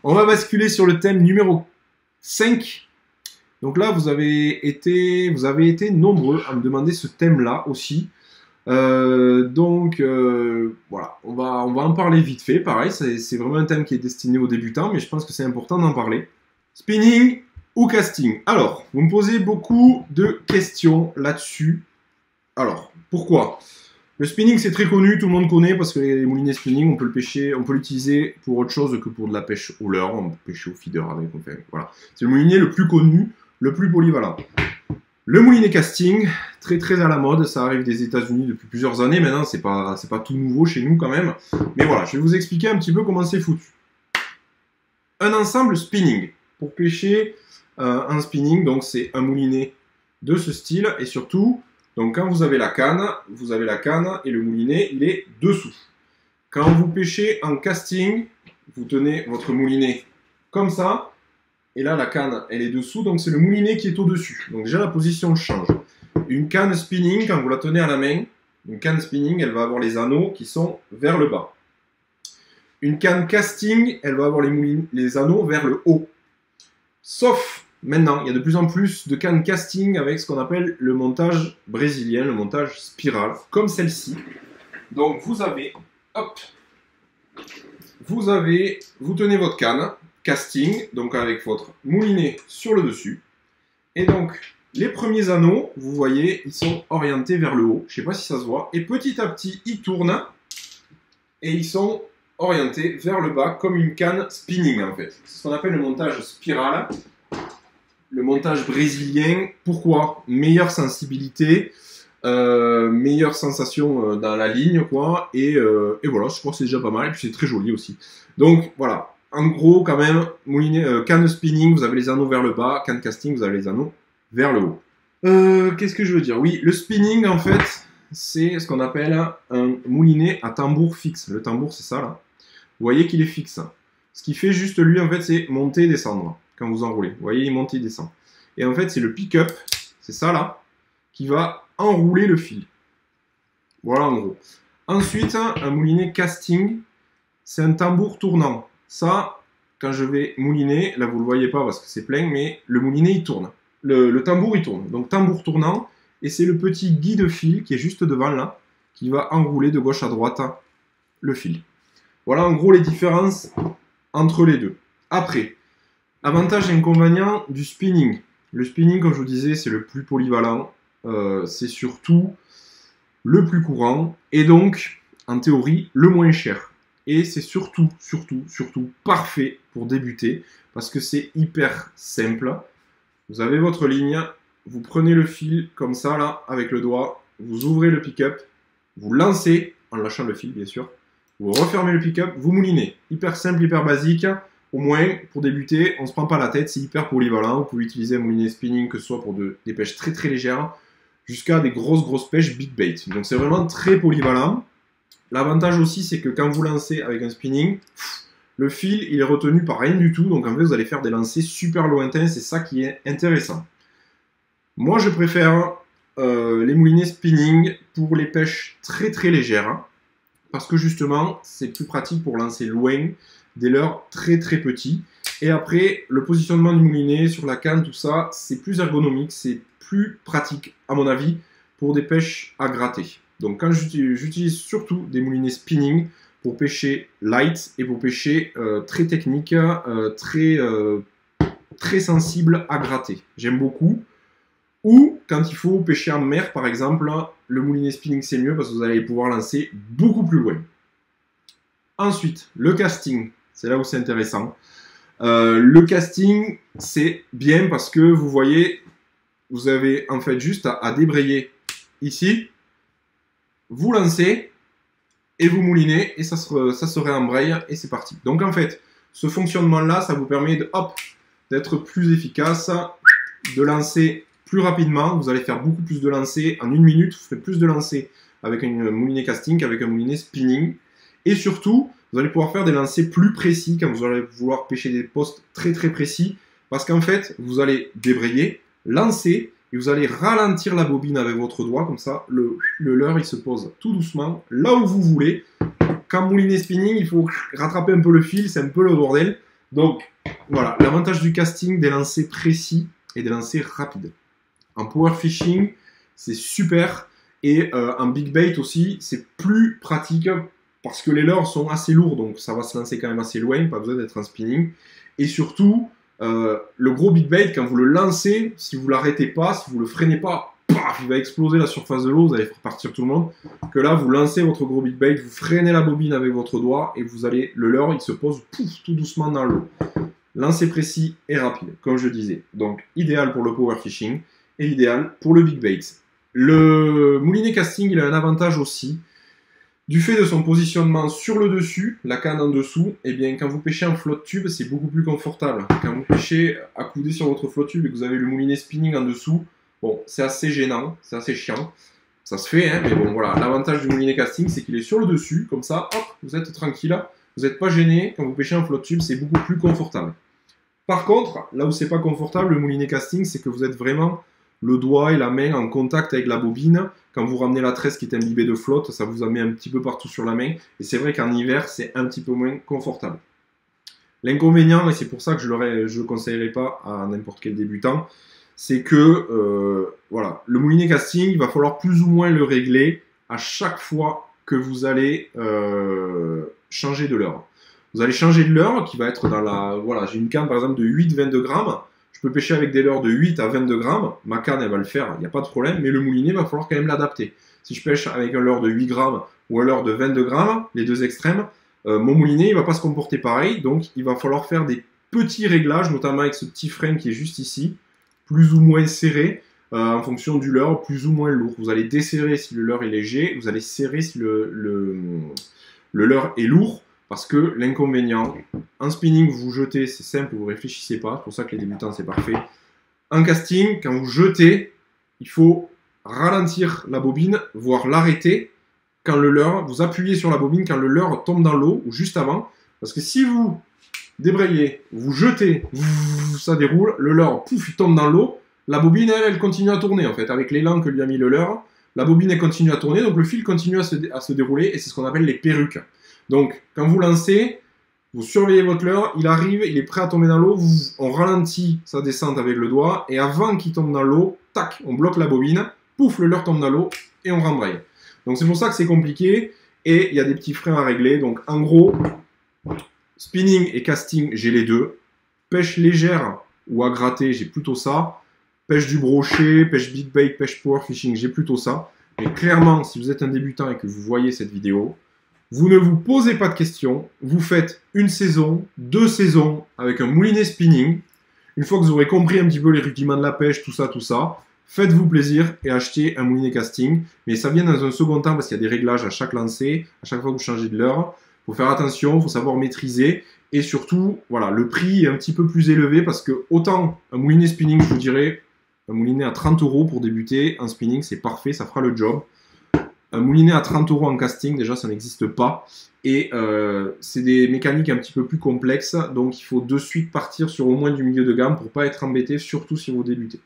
On va basculer sur le thème numéro 5. Donc là, vous avez été nombreux à me demander ce thème-là aussi. Voilà, on va en parler vite fait. Pareil, c'est vraiment un thème qui est destiné aux débutants, mais je pense que c'est important d'en parler. Spinning ou casting? Alors, vous me posez beaucoup de questions là-dessus. Alors, pourquoi? Le spinning, c'est très connu, tout le monde connaît, parce que les moulinets spinning, on peut le pêcher, on peut l'utiliser pour autre chose que pour de la pêche au leurre, on peut pêcher au feeder avec, enfin, voilà. C'est le moulinet le plus connu, le plus polyvalent. Le moulinet casting, très très à la mode, ça arrive des États-Unis depuis plusieurs années maintenant, c'est pas tout nouveau chez nous quand même. Mais voilà, je vais vous expliquer un petit peu comment c'est foutu. Un ensemble spinning, pour pêcher un spinning, donc c'est un moulinet de ce style, et surtout, donc quand vous avez la canne et le moulinet, il est dessous. Quand vous pêchez en casting, vous tenez votre moulinet comme ça, et là la canne, elle est dessous, donc c'est le moulinet qui est au-dessus. Donc déjà la position change. Une canne spinning, quand vous la tenez à la main, une canne spinning, elle va avoir les anneaux qui sont vers le bas. Une canne casting, elle va avoir les anneaux vers le haut. Sauf maintenant, il y a de plus en plus de cannes casting avec ce qu'on appelle le montage brésilien, le montage spirale, comme celle-ci. Donc vous avez, hop, vous tenez votre canne casting, donc avec votre moulinet sur le dessus. Et donc, les premiers anneaux, vous voyez, ils sont orientés vers le haut. Je ne sais pas si ça se voit. Et petit à petit, ils tournent et ils sont orientés vers le bas comme une canne spinning en fait. C'est ce qu'on appelle le montage spirale. Le montage brésilien, pourquoi? Meilleure sensibilité, meilleure sensation dans la ligne, quoi. Et voilà, je crois que c'est déjà pas mal. Et puis c'est très joli aussi. Donc voilà, en gros, quand même, canne spinning, vous avez les anneaux vers le bas. Canne casting, vous avez les anneaux vers le haut. Qu'est-ce que je veux dire? Oui, le spinning, en fait, c'est ce qu'on appelle un moulinet à tambour fixe. Le tambour, c'est ça, là. Vous voyez qu'il est fixe. Ce qui fait juste, lui, en fait, c'est monter et descendre. Quand vous enroulez. Vous voyez, il monte et il descend. Et en fait, c'est le pick-up, c'est ça là, qui va enrouler le fil. Voilà en gros. Ensuite, un moulinet casting, c'est un tambour tournant. Ça, quand je vais mouliner, là vous ne le voyez pas parce que c'est plein, mais le moulinet il tourne. Le tambour il tourne. Donc tambour tournant, et c'est le petit guide fil qui est juste devant là, qui va enrouler de gauche à droite le fil. Voilà en gros les différences entre les deux. Après, avantage et inconvénient du spinning. Le spinning, comme je vous disais, c'est le plus polyvalent. C'est surtout le plus courant. Et donc, en théorie, le moins cher. Et c'est surtout parfait pour débuter. Parce que c'est hyper simple. Vous avez votre ligne. Vous prenez le fil comme ça, là, avec le doigt. Vous ouvrez le pick-up. Vous lancez, en lâchant le fil, bien sûr. Vous refermez le pick-up. Vous moulinez. Hyper simple, hyper basique. Au moins, pour débuter, on ne se prend pas la tête, c'est hyper polyvalent. Vous pouvez utiliser un moulinet spinning, que ce soit pour des pêches très très légères, jusqu'à des grosses pêches big bait. Donc c'est vraiment très polyvalent. L'avantage aussi, c'est que quand vous lancez avec un spinning, le fil, il est retenu par rien du tout. Donc en fait, vous allez faire des lancers super lointains. C'est ça qui est intéressant. Moi, je préfère les moulinets spinning pour les pêches très très légères. Parce que justement, c'est plus pratique pour lancer loin, des leurres très très petits. Et après, le positionnement du moulinet sur la canne, tout ça, c'est plus ergonomique, c'est plus pratique, à mon avis, pour des pêches à gratter. Donc quand j'utilise surtout des moulinets spinning pour pêcher light et pour pêcher très technique, très sensible à gratter. J'aime beaucoup. Ou quand il faut pêcher en mer, par exemple, le moulinet spinning c'est mieux parce que vous allez pouvoir lancer beaucoup plus loin. Ensuite, le casting. C'est là où c'est intéressant. Le casting, c'est bien parce que vous voyez, vous avez en fait juste à débrayer ici, vous lancez et vous moulinez et ça se réembraye et c'est parti. Donc en fait, ce fonctionnement-là, ça vous permet d'être plus efficace, de lancer plus rapidement. Vous allez faire beaucoup plus de lancers en 1 minute. Vous ferez plus de lancers avec un moulinet casting qu'avec un moulinet spinning. Et surtout, vous allez pouvoir faire des lancers plus précis quand vous allez vouloir pêcher des postes très très précis. Parce qu'en fait, vous allez débrayer, lancer, et vous allez ralentir la bobine avec votre doigt. Comme ça, le leurre, il se pose tout doucement là où vous voulez. Quand moulinet spinning, il faut rattraper un peu le fil, c'est un peu le bordel. Donc, voilà, l'avantage du casting, des lancers précis et des lancers rapides. En power fishing, c'est super. Et en big bait aussi, c'est plus pratique parce que les leurres sont assez lourds, donc ça va se lancer quand même assez loin, pas besoin d'être en spinning. Et surtout, le gros big bait, quand vous le lancez, si vous l'arrêtez pas, si vous le freinez pas, paf, il va exploser la surface de l'eau, vous allez faire partir tout le monde. Que là, vous lancez votre gros big bait, vous freinez la bobine avec votre doigt et vous allez, le leurre, il se pose pouf, tout doucement dans l'eau. Lancer précis et rapide, comme je disais. Donc, idéal pour le power fishing et idéal pour le big bait. Le moulinet casting, il a un avantage aussi. Du fait de son positionnement sur le dessus, la canne en dessous, et bien quand vous pêchez en flotte tube, c'est beaucoup plus confortable. Quand vous pêchez accoudé sur votre flotte tube et que vous avez le moulinet spinning en dessous, bon, c'est assez gênant, c'est assez chiant. Ça se fait, hein, mais bon, voilà. L'avantage du moulinet casting, c'est qu'il est sur le dessus, comme ça, hop, vous êtes tranquille, vous n'êtes pas gêné. Quand vous pêchez en flotte tube, c'est beaucoup plus confortable. Par contre, là où c'est pas confortable, le moulinet casting, c'est que vous êtes vraiment le doigt et la main en contact avec la bobine. Quand vous ramenez la tresse qui est imbibée de flotte, ça vous en met un petit peu partout sur la main. Et c'est vrai qu'en hiver, c'est un petit peu moins confortable. L'inconvénient, et c'est pour ça que je ne le conseillerais pas à n'importe quel débutant, c'est que voilà, le moulinet casting, il va falloir plus ou moins le régler à chaque fois que vous allez changer de leurre. Vous allez changer de leurre qui va être dans la... Voilà, j'ai une canne par exemple de 8-22 grammes. Je peux pêcher avec des leurres de 8 à 22 grammes. Ma canne, elle va le faire, il n'y a pas de problème. Mais le moulinet, il va falloir quand même l'adapter. Si je pêche avec un leurre de 8 grammes ou un leurre de 22 grammes, les deux extrêmes, mon moulinet, il ne va pas se comporter pareil. Donc, il va falloir faire des petits réglages, notamment avec ce petit frein qui est juste ici, plus ou moins serré, en fonction du leurre, plus ou moins lourd. Vous allez desserrer si le leurre est léger, vous allez serrer si le leurre est lourd. Parce que l'inconvénient, en spinning, vous jetez, c'est simple, vous réfléchissez pas, c'est pour ça que les débutants, c'est parfait. En casting, quand vous jetez, il faut ralentir la bobine, voire l'arrêter quand le leurre, vous appuyez sur la bobine quand le leurre tombe dans l'eau, ou juste avant. Parce que si vous débrayez, vous jetez, ça déroule, le leurre, pouf, il tombe dans l'eau, la bobine, elle continue à tourner, en fait, avec l'élan que lui a mis le leurre. La bobine, elle continue à tourner, donc le fil continue à se dérouler, et c'est ce qu'on appelle les perruques. Donc, quand vous lancez, vous surveillez votre leurre, il arrive, il est prêt à tomber dans l'eau, on ralentit sa descente avec le doigt, et avant qu'il tombe dans l'eau, tac, on bloque la bobine, pouf, le leurre tombe dans l'eau, et on rembraye. Donc c'est pour ça que c'est compliqué, et il y a des petits freins à régler. Donc en gros, spinning et casting, j'ai les deux. Pêche légère ou à gratter, j'ai plutôt ça. Pêche du brochet, pêche big bait, pêche power fishing, j'ai plutôt ça. Mais clairement, si vous êtes un débutant et que vous voyez cette vidéo, vous ne vous posez pas de questions, vous faites une saison, 2 saisons avec un moulinet spinning. Une fois que vous aurez compris un petit peu les rudiments de la pêche, tout ça, faites-vous plaisir et achetez un moulinet casting. Mais ça vient dans un second temps parce qu'il y a des réglages à chaque lancer, à chaque fois que vous changez de leurre. Il faut faire attention, il faut savoir maîtriser. Et surtout, voilà, le prix est un petit peu plus élevé parce que autant un moulinet spinning, je vous dirais, un moulinet à 30 € pour débuter, en spinning, c'est parfait, ça fera le job. Un moulinet à 30 € en casting, déjà, ça n'existe pas. Et c'est des mécaniques un petit peu plus complexes. Donc, il faut de suite partir sur au moins du milieu de gamme pour ne pas être embêté, surtout si vous débutez.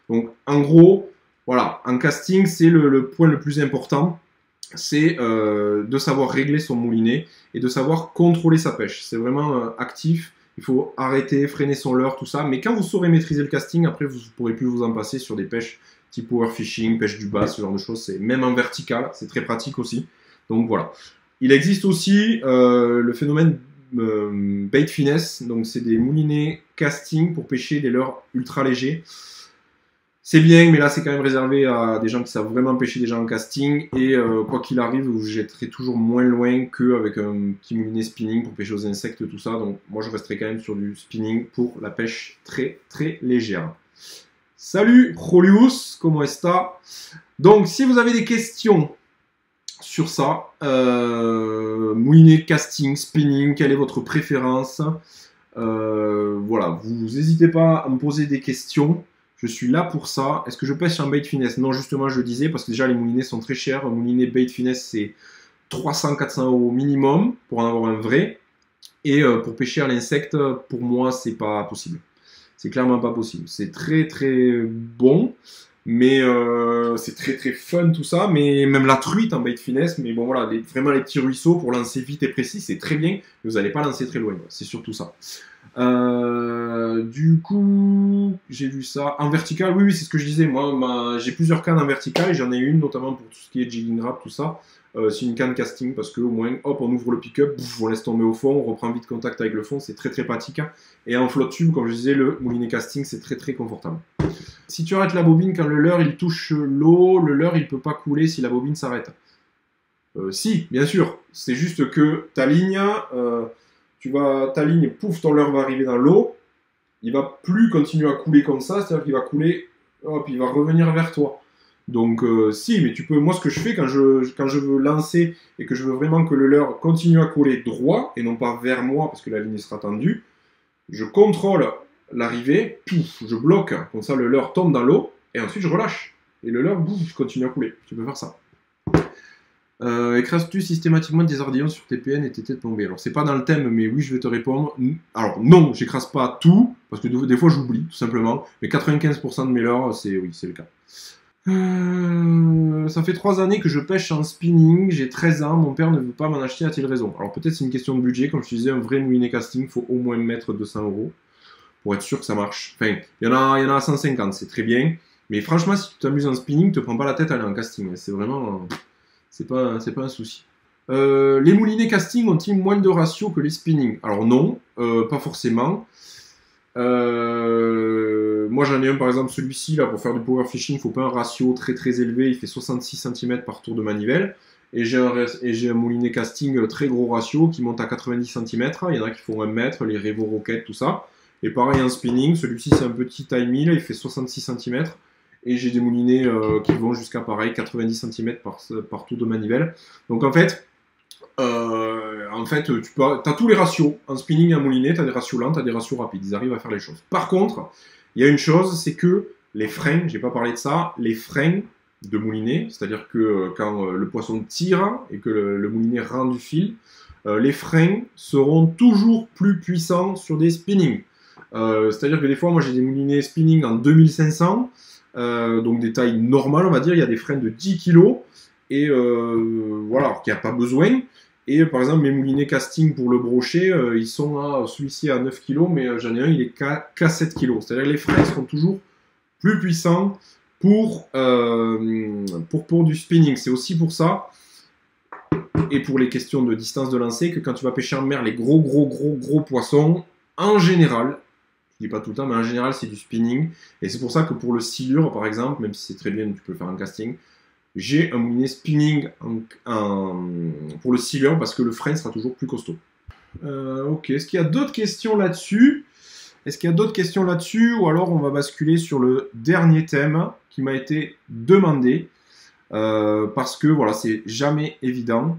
Donc, en gros, voilà, en casting, c'est le point le plus important. C'est de savoir régler son moulinet et de savoir contrôler sa pêche. C'est vraiment actif. Il faut arrêter, freiner son leurre, tout ça. Mais quand vous saurez maîtriser le casting, après, vous ne pourrez plus vous en passer sur des pêches type power fishing, pêche du bas, ce genre de choses. C'est même en vertical, c'est très pratique aussi. Donc voilà. Il existe aussi le phénomène bait finesse. Donc c'est des moulinets casting pour pêcher des leurres ultra légers. C'est bien, mais là c'est quand même réservé à des gens qui savent vraiment pêcher déjà en casting. Et quoi qu'il arrive, vous jetterez toujours moins loin qu'avec un petit moulinet spinning pour pêcher aux insectes, tout ça. Donc moi je resterai quand même sur du spinning pour la pêche très très légère. Salut Rolius, comment est-ce que Donc si vous avez des questions sur ça, moulinet, casting, spinning, quelle est votre préférence, voilà, vous n'hésitez pas à me poser des questions, je suis là pour ça. Est-ce que je pêche en bait finesse? Non, justement, je le disais, parce que déjà les moulinets sont très chers. Un moulinet bait finesse, c'est 300-400 € minimum pour en avoir un vrai. Et pour pêcher à l'insecte, pour moi, c'est pas possible. C'est clairement pas possible. C'est très très bon, Mais c'est très très fun tout ça. Mais même la truite en bait de finesse. Mais bon voilà, vraiment les petits ruisseaux pour lancer vite et précis, c'est très bien. Mais vous n'allez pas lancer très loin. C'est surtout ça. Du coup, j'ai vu ça. En vertical, oui, c'est ce que je disais. Moi, j'ai plusieurs cannes en vertical et j'en ai une notamment pour tout ce qui est jigging wrap, tout ça. C'est une canne casting parce que au moins, hop, on ouvre le pick-up, on laisse tomber au fond, on reprend vite contact avec le fond, c'est très très pratique. Et en flotte tube, comme je disais, le moulinet casting, c'est très très confortable. Si tu arrêtes la bobine quand le leurre il touche l'eau, le leurre il peut pas couler si la bobine s'arrête. Si, bien sûr. C'est juste que ta ligne, ta ligne, pouf, ton leurre va arriver dans l'eau. Il va plus continuer à couler comme ça, c'est-à-dire qu'il va couler, hop, il va revenir vers toi. Donc si, mais tu peux. Moi, ce que je fais quand je veux lancer et que je veux vraiment que le leurre continue à couler droit et non pas vers moi parce que la ligne sera tendue, je contrôle l'arrivée, pouf, je bloque, comme ça le leurre tombe dans l'eau et ensuite je relâche et le leurre, bouf, continue à couler. Tu peux faire ça. Écrases-tu systématiquement des ardillons sur tes PN et tes têtes plombées? Alors c'est pas dans le thème, mais oui, je vais te répondre. Alors non, j'écrase pas tout parce que des fois j'oublie tout simplement. Mais 95% de mes leurres, c'est le cas. Ça fait 3 années que je pêche en spinning, j'ai 13 ans, mon père ne veut pas m'en acheter, a-t-il raison? Alors peut-être c'est une question de budget, comme je te disais, un vrai moulinet casting, il faut au moins mettre 200 € pour être sûr que ça marche. Enfin, il y en a à 150, c'est très bien, mais franchement, si tu t'amuses en spinning, te prends pas la tête à aller en casting, c'est vraiment, c'est pas un souci. Les moulinets casting ont-ils moins de ratio que les spinning? Alors non, pas forcément. Moi j'en ai un par exemple, celui-ci là pour faire du power fishing, il faut pas un ratio très très élevé, il fait 66 cm par tour de manivelle. Et j'ai un moulinet casting très gros ratio qui monte à 90 cm. Il y en a qui font 1 mètre, les Revo Rocket, tout ça. Et pareil en spinning, celui-ci c'est un petit taille 1000, il fait 66 cm. Et j'ai des moulinets qui vont jusqu'à pareil 90 cm par tour de manivelle. Donc en fait, tu as tous les ratios. En spinning et en moulinet, tu as des ratios lents, tu as des ratios rapides. Ils arrivent à faire les choses. Par contre, il y a une chose, c'est que les freins, j'ai pas parlé de ça, les freins de moulinet, c'est-à-dire que quand le poisson tire et que le moulinet rend du fil, les freins seront toujours plus puissants sur des spinning. C'est-à-dire que des fois, moi j'ai des moulinets spinning en 2500, donc des tailles normales, on va dire. Il y a des freins de 10 kg et voilà, alors qu'il n'y a pas besoin. Et par exemple, mes moulinets casting pour le brochet, ils sont à celui-ci à 9 kg, mais j'en ai un, il est qu'à 7 kg. C'est-à-dire que les freins seront toujours plus puissants pour du spinning. C'est aussi pour ça, et pour les questions de distance de lancer, que quand tu vas pêcher en mer les gros poissons, en général, je dis pas tout le temps, mais en général, c'est du spinning. Et c'est pour ça que pour le silure, par exemple, même si c'est très bien, tu peux le faire en casting, j'ai un moulinet spinning pour le silure parce que le frein sera toujours plus costaud. Ok, est-ce qu'il y a d'autres questions là-dessus? Ou alors on va basculer sur le dernier thème qui m'a été demandé parce que voilà, c'est jamais évident.